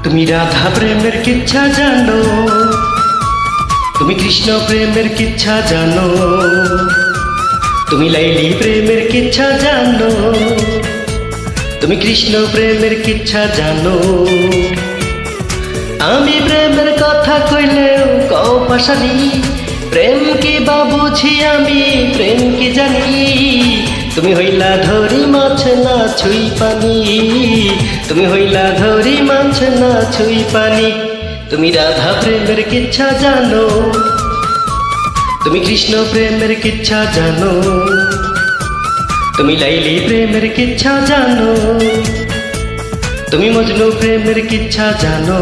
তুমি রাধা প্রেমের কিচ্ছা জানো, তুমি কৃষ্ণ প্রেমের কিচ্ছা জানো, তুমি লাইলি প্রেমের কিচ্ছা জানো, তুমি কৃষ্ণ প্রেমের কিচ্ছা জানো। আমি প্রেমের কথা কইলেও কও পাশানি, প্রেম কি বা বুঝি আমি, প্রেম কি জানি। তুমি হইলা ধরি মাছ না ছুই পানি, তুমি হইলা ধরি মাছ না ছুই পানি। তুমি রাধা প্রেমের কিচ্ছা জানো, তুমি কৃষ্ণ প্রেমের কিচ্ছা জানো, তুমি লাইলি প্রেমের কিচ্ছা জানো, তুমি মজনু প্রেমের কিচ্ছা জানো।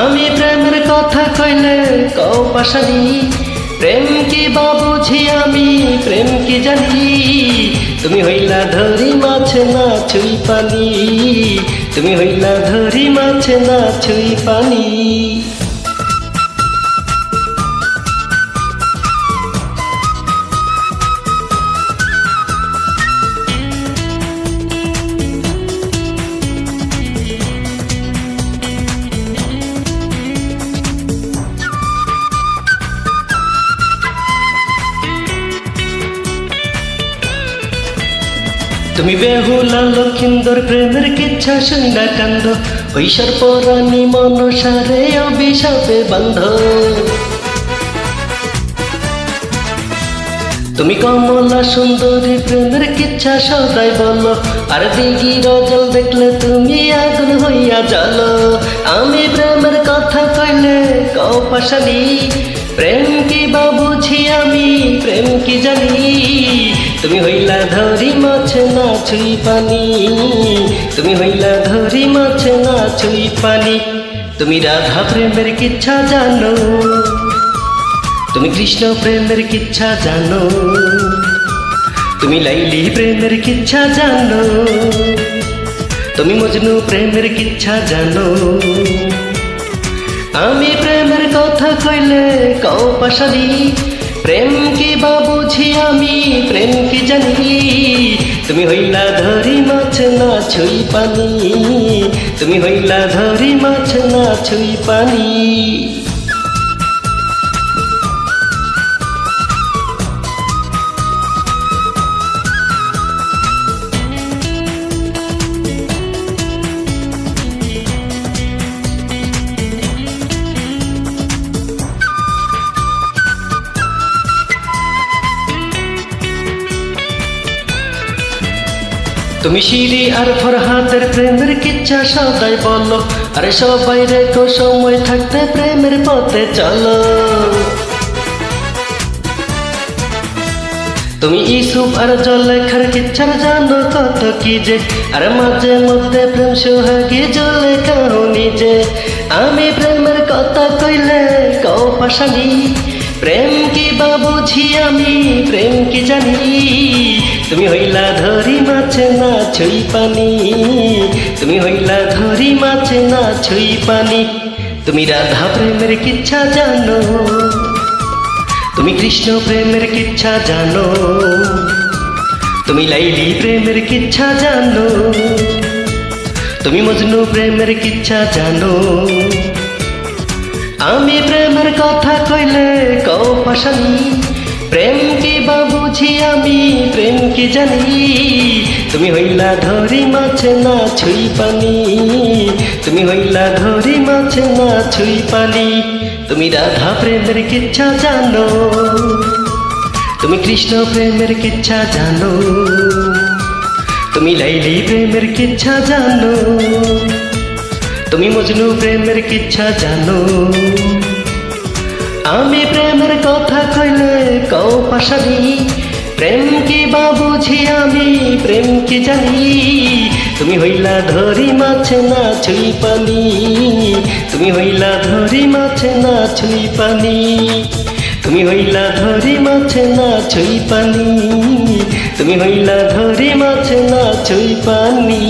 আমি প্রেমের কথা কইলে কও পাশানি, প্রেম কি বা বুঝি আমি, প্রেম কি জানি। তুমি হইলা ধরি মাছ না ছুই পানি, তুমি হইলা ধরি মাছ না ছুই পানি। তুমি বেহুলা লক্ষিন্দর প্রেমের কিচ্ছা শুনডা কান্দ, ঐশ্বর পরাণী মনসারে অভিশাপে বান্ধ। তুমি কমলা সুন্দরী প্রেমের কিচ্ছা সদাই বলো, আর দিঘির জল দেখলে তুমি আগুন হইয়া জ্বলো। আমি প্রেমের কথা কইলে কও পাশানি, প্রেম কি বা বুঝি আমি, প্রেম কি জানি। তুমি হইলা ধরি মাছ না ছুই পানি, তুমি হইলা ধরি মাছ না ছুই পানি। তুমি রাধা প্রেমের কিচ্ছা জানো, তুমি কৃষ্ণ প্রেমের কিচ্ছা জানো, তুমি লাইলি প্রেমের কিচ্ছা জানো, তুমি মজনু প্রেমের কিচ্ছা জানো। আমি প্রেমের কথা কইলে কও পাশানি, প্রেম কি বা বুঝি আমি, প্রেম কি জানি। তুমি হইলা ধরি মাছ না ছুই পানি, তুমি হইলা ধরি মাছ না ছুই পানি। তুমি শিরি আর ফরহাদের প্রেমের কিচ্ছা সদাই বলো, আরে সবাই রেখো সময় থাকতে প্রেমের পথে চলো। তুমি ইসুফ আর জলেখার কিচ্ছার জানো কত কি যে, আর মাঝে মধ্যে প্রেম সোহাগী জলেখাও নিজে। আমি প্রেমের কথা কইলে কও পাশানি, প্রেম কি বা বুঝি আমি, প্রেম কি জানি। তুমি হইলা ধরি মাছ না ছুই পানি, তুমি হইলা ধরি মাছ না ছুই পানি। তুমি রাধা প্রেমের কিচ্ছা জানো, তুমি কৃষ্ণ প্রেমের কিচ্ছা জানো, তুমি লাইলি প্রেমের কিচ্ছা জানো, তুমি মজনু প্রেমের কিচ্ছা জানো। আমি প্রেমের কথা কইলে কও পাশানি, প্রেম কি বা বুঝি আমি, প্রেম কি জানি। তুমি হইলা ধরি মাছ না ছুই পানি, তুমি হইলা ধরি মাছ না ছুই পানি। তুমি রাধা প্রেমের কিচ্ছা জানো, তুমি কৃষ্ণ প্রেমের কিচ্ছা জানো, তুমি লাইলি প্রেমের কিচ্ছা জানো, তুমি মজনু প্রেমের কিচ্ছা জানো। আমি প্রেমের কথা কইলে কও পাশানি, প্রেম কি বা বুঝি আমি, প্রেম কি জানি। তুমি হইলা ধরি মাছ না ছুই পানি, তুমি হইলা ধরি মাছ না ছুই পানি, তুমি হইলা ধরি মাছ না ছুই পানি, তুমি হইলা ধরি মাছ না ছুই পানি।